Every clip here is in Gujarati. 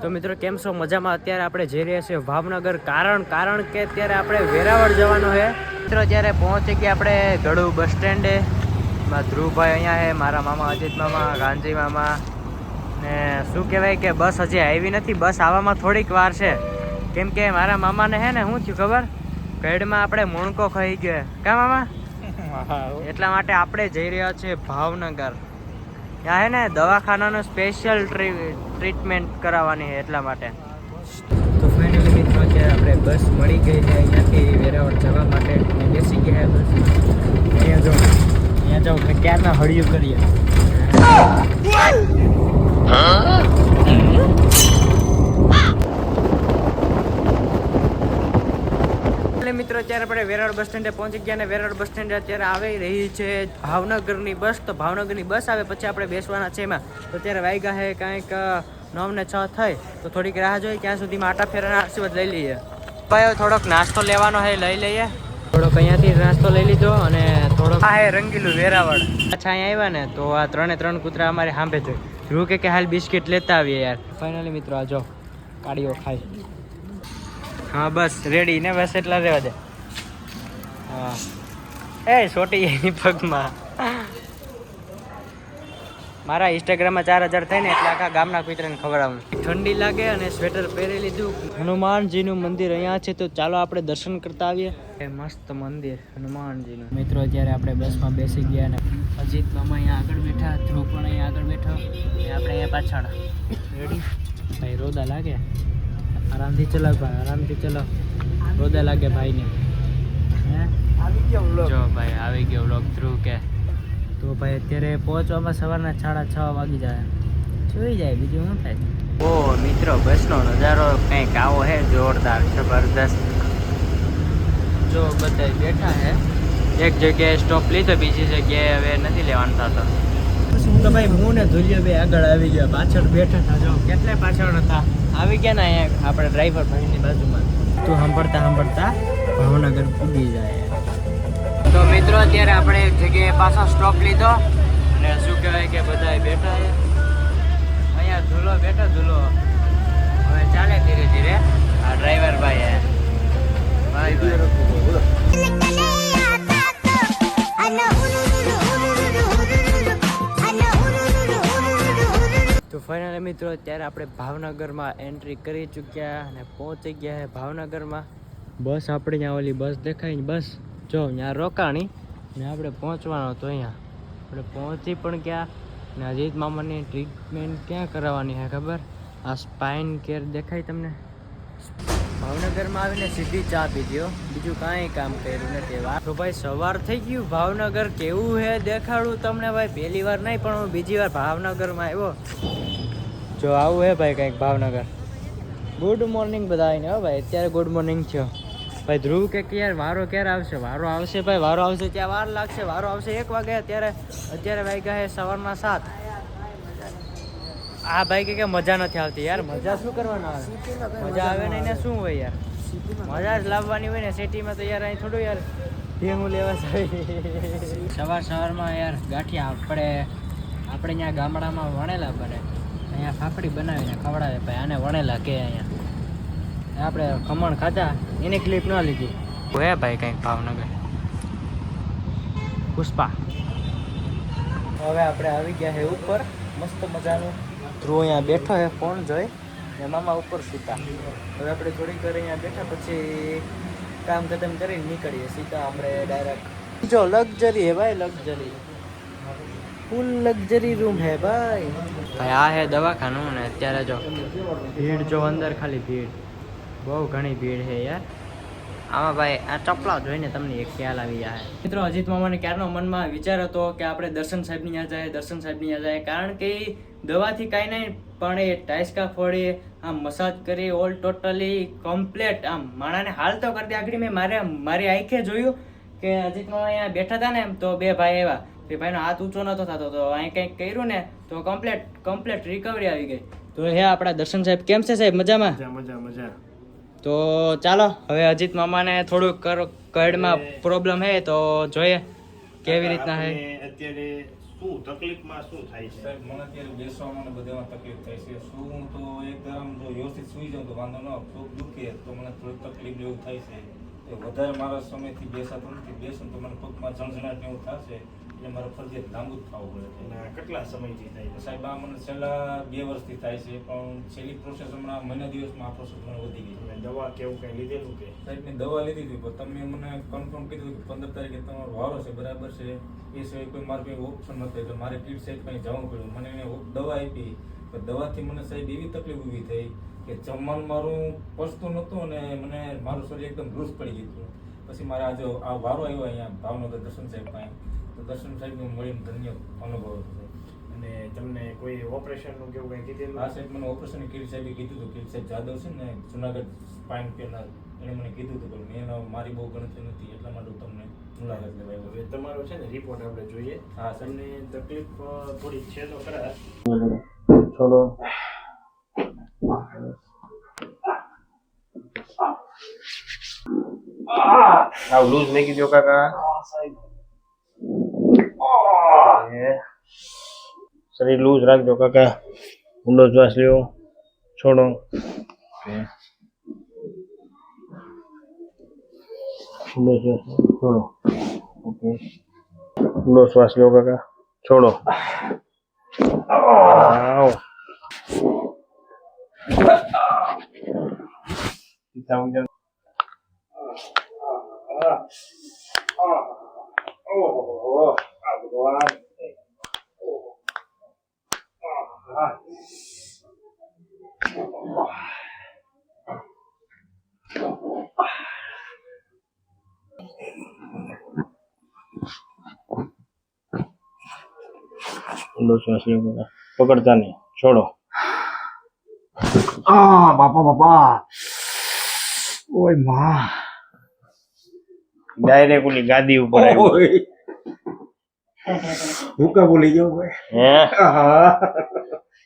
તો મિત્રો કેમ છો મજામાં? અત્યારે આપણે જઈ રહ્યા છીએ ભાવનગર કારણ કે અત્યારે આપણે વેરાવળ જવાનું છે મિત્રો. અત્યારે પહોંચી ગયા આપણે ગળું બસ સ્ટેન્ડે. ધ્રુવભાઈ અહીંયા છે, મારા મામા અજીત મામા, ગાંધી મામા ને શું કહેવાય કે બસ હજી આવી નથી. બસ આવવામાં થોડીક વાર છે કેમ કે મારા મામાને છે ને શું થયું ખબર, પેડમાં આપણે મૂણકો ખાઈ ગયો કા મામા, એટલા માટે આપણે જઈ રહ્યા છીએ ભાવનગર. ત્યાં હે ને દવાખાનાનો સ્પેશિયલ ટ્રીટમેન્ટ કરાવવાની છે એટલા માટે. તો ફાઇનલી મિત્રો અત્યારે આપણે બસ મળી ગઈ છે અહીંયાથી વેરાવળ જવા માટે. બેસી ગયા બસ. અહીંયા જાઓ ક્યારના હળિયું કરીએ. મિત્રો અત્યારે આપણે વેરાવળ બસ સ્ટેન્ડે પહોંચી ગયા ને વેરાવળ બસ સ્ટેન્ડે અત્યારે આવી રહી છે ભાવનગરની બસ. તો ભાવનગરની બસ આવે પછી આપણે બેસવાના છે એમાં. તો અત્યારે વાગ્યા છે કાંઈક 9 ને 6 થઈ, તો થોડીક રાહ જોઈએ ત્યાં સુધીમાં આટા ફેરાના આશીર્વાદ લઈ લઈએ. ભાઈ થોડોક નાસ્તો લેવાનો છે, લઈ લઈએ. થોડોક અહીંયાથી નાસ્તો લઈ લીધો અને થોડોક આ હે રંગીલું વેરાવળ. અચ્છા અહીંયા આવ્યા ને તો આ 3 કૂતરા અમારે સાંભે જોઈ. ધ્રુવ કે હાલ બિસ્કિટ લેતા આવીએ યાર. ફાઇનલી મિત્રો આ જો કાડીઓ ખાય. હા બસ રેડી ને, બસ એટલા રહેવા દે. હા એ છોટી એની પગમાં. મારા ઇન્સ્ટાગ્રામમાં 4000 થાય ને એટલે આખા ગામના કૂતરાને ખવડાવું. ઠંડી લાગે અને સ્વેટર પહેરી લીધું. હનુમાનજીનું મંદિર અહીંયા છે, તો ચાલો આપણે દર્શન કરતા આવીએ. એ મસ્ત મંદિર હનુમાનજીનું. મિત્રો અત્યારે આપણે બસમાં બેસી ગયા ને અજીત મામા અહીંયા આગળ બેઠા, ધ્રુવ પણ અહીંયા આગળ બેઠો, આપણે અહીંયા પાછળ. રેડી ભાઈ? રોદા લાગે. આરામથી ચલાવ ભાઈ, આરામથી ચલાવ. રોદા લાગે ભાઈને. હે આવી ગયો વ્લોગ. જો ભાઈ આવી ગયો વ્લોગ. ધ્રુવ કે તો ભાઈ અત્યારે પહોંચવામાં સવારના 6:30 વાગી જાય. જોઈ જાય બીજું શું થાય. ઓ મિત્રો બસનો નજારો કંઈક આવો હે, જોરદાર જબરદસ્ત. જો બધા બેઠા હે. એક જગ્યાએ સ્ટોપ લીધો, બીજી જગ્યાએ હવે નથી લેવાનું થતો. તો ભાઈ હું ને ધુલિયો બે આગળ આવી ગયા, પાછળ બેઠા હતા. જો કેટલાય પાછળ હતા. આવી ગયા ને અહીંયા આપણે ડ્રાઈવર ભાઈની બાજુમાં. તો સાંભળતા ભાવનગર પૂગી જાય. તો મિત્રો અત્યારે આપણે એક જગ્યાએ પાછો સ્ટોપ લીધો અને શું કહેવાય કે બધા બેઠા છે અહીંયા. ધૂલો બેઠો, ધૂલો હવે ચાલે ધીરે ધીરે. આ ડ્રાઈવર ભાઈ તો ફાઇનલી મિત્રો અત્યારે આપણે ભાવનગરમાં એન્ટ્રી કરી ચૂક્યા અને પહોંચી ગયા છે ભાવનગરમાં. બસ આપણે ત્યાં ઓલી બસ દેખાય ને, બસ જો ત્યાં રોકાણી ને આપણે પહોંચવાનો હતો. અહીંયા આપણે પહોંચી પણ ગયા ને અજીત મામાની ટ્રીટમેન્ટ ક્યાં કરાવવાની છે ખબર? આ સ્પાઇન કેર દેખાય તમને? ભાવનગરમાં આવીને સીધી ચા પીધી હો, બીજું કાંઈ કામ કર્યું નથી. તો ભાઈ સવાર થઈ ગયું. ભાવનગર કેવું છે દેખાડું તમને ભાઈ. પહેલી વાર નહીં પણ હું બીજી વાર ભાવનગરમાં આવ્યો. જો આવું હે ભાઈ કંઈક ભાવનગર. ગુડ મોર્નિંગ બધા આવીને હો ભાઈ. અત્યારે ગુડ મોર્નિંગ થયો ભાઈ. ધ્રુવ કે યાર વારો ક્યારે આવશે? વારો આવશે ભાઈ, વારો આવશે ત્યાં વાર લાગશે. વારો આવશે 1 વાગે. અત્યારે વાગ્યા છે સવારના 7. આ ભાઈ કે મજા નથી આવતી યાર. મજા શું કરવાના આવે? મજા આવે નહીં ને શું હોય યાર? મજા જ લાવવાની હોય ને સિટીમાં. તો યાર અહીં થોડું યાર ભેગું લેવા જાય. સવારમાં યાર ગાંઠિયા આપણે ત્યાં ગામડામાં વણેલા બને, અહીંયા ફાફડી બનાવીને ખવડાવે ભાઈ. આને વણેલા કે અહીંયા આપણે ખમણ ખાધા એની ક્લિપ ન લીધી. હે ભાઈ કંઈક ભાવનગર પુષ્પા. હવે આપણે આવી ગયા છે ઉપર મસ્ત મજાનું. ધ્રુવ અહીંયા બેઠો છે ફોન જોઈ ને મામા ઉપર સૂતા. હવે આપણે થોડીક વાર અહીંયા બેઠા પછી કામ ખતમ કરીને નીકળીએ સીધા આપણે ડાયરેક્ટ. જો લક્ઝરી હે ભાઈ, લક્ઝરી ફૂલ લક્ઝરી રૂમ હે ભાઈ. આ હે દવાખાનું ને અત્યારે જો ભીડ, જો અંદર ખાલી ભીડ, બહુ ઘણી ભીડ છે યાર. આમાં ભાઈ આ ચપલા જોઈને તમને એક ખ્યાલ આવી જાય. મિત્રો અજીત મામાને ક્યારનો મનમાં વિચાર હતો કે આપણે દર્શન સાહેબની ત્યાં જાય, દર્શન સાહેબની ત્યાં જાય. કારણ કે દવાથી કાંઈ નહીં પણ એ ટાઈસકા ફોડી આમ મસાજ કરી ઓલ ટોટલી કમ્પ્લેટ આમ માણાને હાલ તો કરી દે. આગળ મેં મારી આંખે જોયું કે અજીત મામા અહીંયા બેઠા હતા ને તો 2 ભાઈ આવ્યા. એ ભાઈનો હાથ ઊંચો નતો થતો, તો અહીં કંઈક કર્યું ને તો કમ્પ્લેટ રિકવરી આવી ગઈ. તો હે આપણા દર્શન સાહેબ કેમ છે સાહેબ? મજામાં? મજા. તો ચાલો હવે અજીત મામાને થોડુંક કડમાં પ્રોબ્લેમ હે તો જોઈએ કેવી રીતના હે. અત્યારે શું તકલીફમાં શું થાય છે? સાહેબ મને અત્યારે બેસવામાં ને બધામાં તકલીફ થાય છે. શું તો એકદમ જો વ્યવસ્થિત સુઈ જાઉં તો વાંધો ન આવે. પગ દુખે તો મને થોડીક તકલીફ એવું થાય છે. એ વધારે મારા સમયથી બેસાતું નથી. બેસું તો મને પગમાં ઝણઝણાટ એવું થશે એટલે મારે ફરજિયાત લાંબુ જ થવું પડે છે. અને કેટલા સમયથી થાય છે? સાહેબ આ મને છેલ્લા 2 વર્ષથી થાય છે, પણ છેલ્લી પ્રોસેસ હમણાં મહિના દિવસમાં આ પ્રોસેસ મને વધી ગઈ. અને દવા કે એવું કંઈ લીધેલું કે? સાહેબની દવા લીધી હતી, પણ તમે મને કન્ફર્મ કીધું કે 15 તારીખે તમારો વારો છે, બરાબર છે. એ સિવાય કોઈ મારે કંઈ ઓપ્શન નહોતું એટલે મારે કીટ સાહેબ કંઈ જવું પડ્યું. મને એને દવા આપી, પણ દવાથી મને સાહેબ એવી તકલીફ ઊભી થઈ કે જમવાનું મારું પચતું નહોતું અને મને મારું શરીર એકદમ લૂઝ પડી ગયું હતું. પછી મારે આજે આ વારો આવ્યો અહીંયા ભાવનગર દર્શન સાહેબ પાસે, તો દર્શન સાહેબને મળીને ધન્ય અનુભવ હતો. અને તમને કોઈ ઓપરેશનનું કેવું કંઈ કીધેલું? આ સાહેબ મને ઓપરેશન કીટ સાહેબે કીધું હતું. કીટ સાહેબ જાદવ છે ને જુનાગઢ સ્પાઇન પેનર, એને મને કીધું હતું, પણ મેં મારી બહુ ગણતરી નથી એટલા માટે હું તમને મુલાકાત લેવાય. હવે તમારો છે ને રિપોર્ટ આપણે જોઈએ. હા તમને તકલીફ થોડીક છે તો ખરા. છોડો. આવ લૂઝ મેકી દો કાકા. શરીર લૂઝ રાખજો કાકા. ઊંડો શ્વાસ લ્યો, છોડો. ઊંડો શ્વાસ છોડો. ઓકે, ઊંડો શ્વાસ લ્યો કાકા, છોડો. આવ ઊંડો શ્વાસ લ્યો કાકા, પકડતા નહીં, છોડો. બાપા બાપા, ઓય માં, ડાયરેક્ટ ઓલી ગાદી ઉપર આવ્યો. ભૂકા બોલી ગયો ભાઈ. હે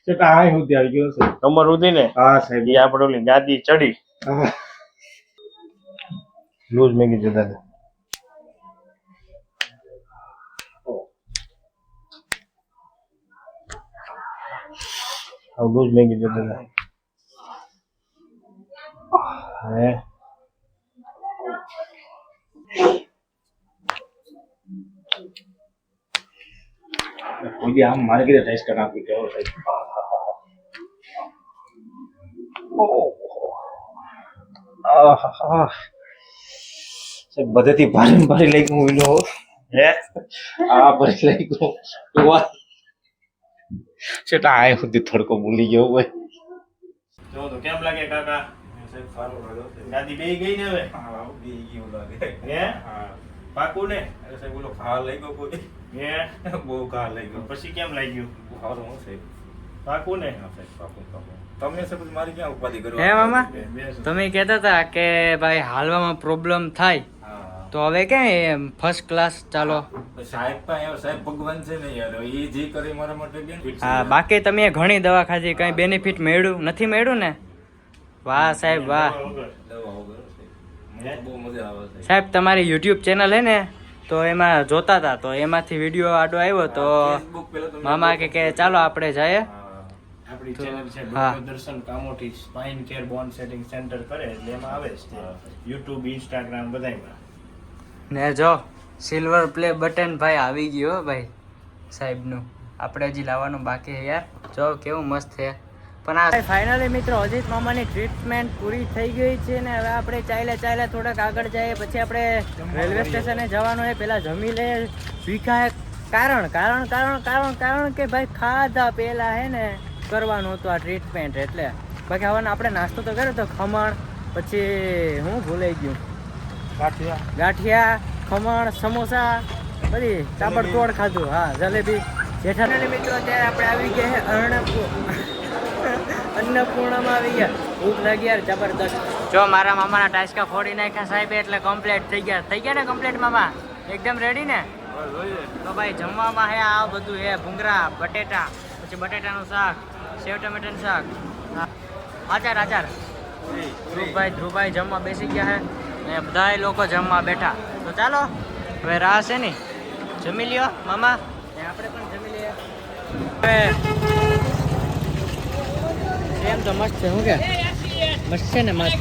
સેટા હાય સુધી આવી ગયો છે. કમર ઉધી ને? હા સાહેબ. એ આપણે ઓલી ગાદી ચડી. લૂઝ મેં કીધું દાદા. લૂઝ મેં કીધું દાદા. હે કોઈ આમ મારે કીધે ટેસ્ટ કરી નાખી કે સાહેબ બધેથી ભારે ભારે લઈ ગયું એનો. હે આ ભારે લઈ ગયું સેટા આય સુધી થડકો ભૂલી ગયો હોય. જો તો કેમ લાગે કાકા? સાહેબ સારું લાગ્યો. ગાદી બેહી ગઈ ને હવે? હા બી ગયું લાગે. હે હા પાકું ને? અરે સાહેબ બોલો ઘા લઈ ગયો કોઈ. હે બહુ ઘા લઈ ગયો. પછી કેમ લાગ્યું? સારું હું સાહેબ. પાકું ને? હા સાહેબ પાકું પાકું. તમે સાહેબ મારી ક્યાં ઉપાધિ કરો? હે મામા? બેસ. તમે કહેતા હતા કે ભાઈ હાલવામાં પ્રોબ્લેમ થાય હા તો હવે ક્યાં ફર્સ્ટ ક્લાસ ચાલો. સાહેબ પણ યાર સાહેબ ભગવાન છે ને યાર, એ જે કરે મારા માટે બેનિફિટ છે. હા, બાકી તમે ઘણી દવા ખાધી, કઈ બેનિફિટ મળ્યું નથી? મળ્યું ને? વાહ સાહેબ વાહ. વગર. દવા વગર સાહેબ. મને બહુ મજા આવે છે. સાહેબ તમારી યુટ્યુબ ચેનલ હે ને, તો એમાં જોતા હતા તો એમાંથી વિડીયો આડો આવ્યો તો Facebook પેલા તો મામા કે ચાલો આપણે જઈએ. હા. આપણી ચેનલ છે હા. Doctor Darshan Kamothi spine care bone setting centre કરે એટલે એમાં આવે છે. યુટ્યુબ, ઇન્સ્ટાગ્રામ બધાયમાં. ને જો સિલ્વર પ્લે બટન ભાઈ આવી ગયો હો ભાઈ સાહેબનું. આપણે હજી લાવવાનું બાકી છે યાર. જો કેવું મસ્ત છે. પણ આ ફાઇનલી મિત્રો અજીત મામાની ટ્રીટમેન્ટ પૂરી થઈ ગઈ છે ને હવે આપણે ચાલ્યા થોડાક આગળ જઈએ, પછી આપણે રેલવે સ્ટેશને જવાનું છે. પહેલા જમી લે ભીખા. કારણ કે ભાઈ ખાધા પહેલા હે ને કરવાનું હતું આ ટ્રીટમેન્ટ, એટલે બાકી હવે આપણે નાસ્તો તો કર્યો તો ખમણ, પછી હું ભૂલાઈ ગયું, ગાંઠિયા, ખમણ, સમોસા, બધી તાબડતોડ ખાધું. હા, જલેબી. જેઠાલાલ મિત્રો અત્યારે આપણે આવી ગયા છે અન્નપૂર્ણામાં આવી ગયા. ભૂખ લાગી યાર જબરદસ્ત. જો મારા મામાના ટાસકા ફોડી નાખ્યા સાહેબ, એટલે કમ્પ્લીટ થઈ ગયા ને કમ્પ્લીટ મામા? એકદમ રેડી ને? તો ભાઈ જમવામાં હે આ બધું હે ભૂંગરા, બટેટા, પછી બટેટાનું શાક, સેવ ટમેટાનું શાક, આચાર. ધ્રુવભાઈ જમવા બેસી ગયા છે ને બધાય લોકો જમવા બેઠા. તો ચાલો હવે રાહ છે ને, જમી લ્યો મામા ને આપણે પણ જમી લઈએ. હવે ટ્રેન તો મસ્ત છે શું કે મસ્ત છે ને મસ્ત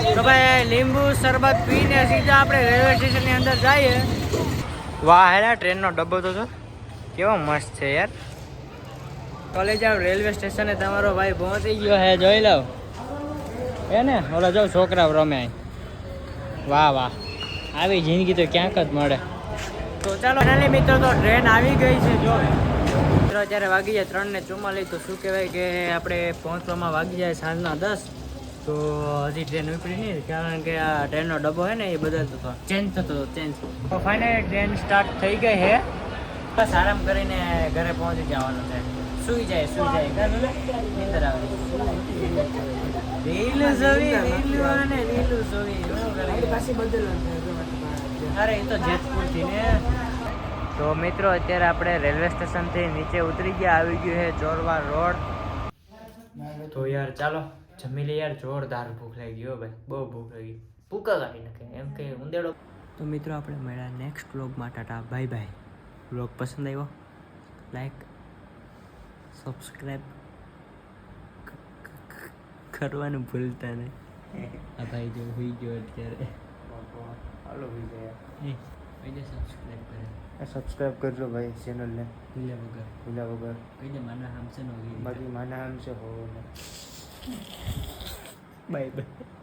તો ભાઈ લીંબુ શરબત પીને સીધા આપણે રેલવે સ્ટેશનની અંદર જઈએ વાહ હેલા ટ્રેનનો ડબ્બો તો જો કેવો મસ્ત છે યાર કોલેજ આવ રેલવે સ્ટેશને તમારો ભાઈ પહોંચી ગયો હે જોઈ લો હે ને ઓલા જો છોકરાઓ રમે વાહ વાહ આવી જિંદગી તો ક્યાંક જ મળે તો ચાલો ફાઇનલી મિત્રો તો ટ્રેન આવી ગઈ છે જો મિત્રો અત્યારે વાગી જાય 3:44 તો શું કહેવાય કે આપણે પહોંચવામાં વાગી જાય સાંજના 10 તો હજી ટ્રેન ઉપડી નહીં કારણ કે આ ટ્રેનનો ડબ્બો છે ને એ બદલતો હતો ચેન્જ થતો હતો ચેન્જ તો ફાઇનલી ટ્રેન સ્ટાર્ટ થઈ ગઈ છે બસ આરામ કરીને ઘરે પહોંચી જવાનું છે સુઈ જાય નીંદર આવે રીલું જોવી અરે એ તો જેતપુરથી ને તો મિત્રો અત્યારે આપણે રેલવે સ્ટેશનથી નીચે ઉતરી ગયા આવી ગયું છે ચોરવા રોડ તો યાર ચાલો જમી લે યાર જોરદાર ભૂખ લાગી ગયો ભાઈ બહુ ભૂખ લાગી ભૂકા કાઢી નાખે એમ કે ઉંદેડો તો મિત્રો આપણે મળ્યા નેક્સ્ટ વ્લોગમાં ટાટા બાય બાય વ્લોગ પસંદ આવ્યો લાઈક સબસ્ક્રાઈબ કરવાનું ભૂલતા નહીં આ ભાઈ જો હોઈ ગયો અત્યારે હાલો ભઈ ગયા સબસ્ક્રાઈબ કરે સબસ્ક્રાઇબ કરજો ભાઈ ચેનલને ભૂલ્યા વગર કહી દે માના હામસે નો બાકી માના આમ છે હો બાય બાય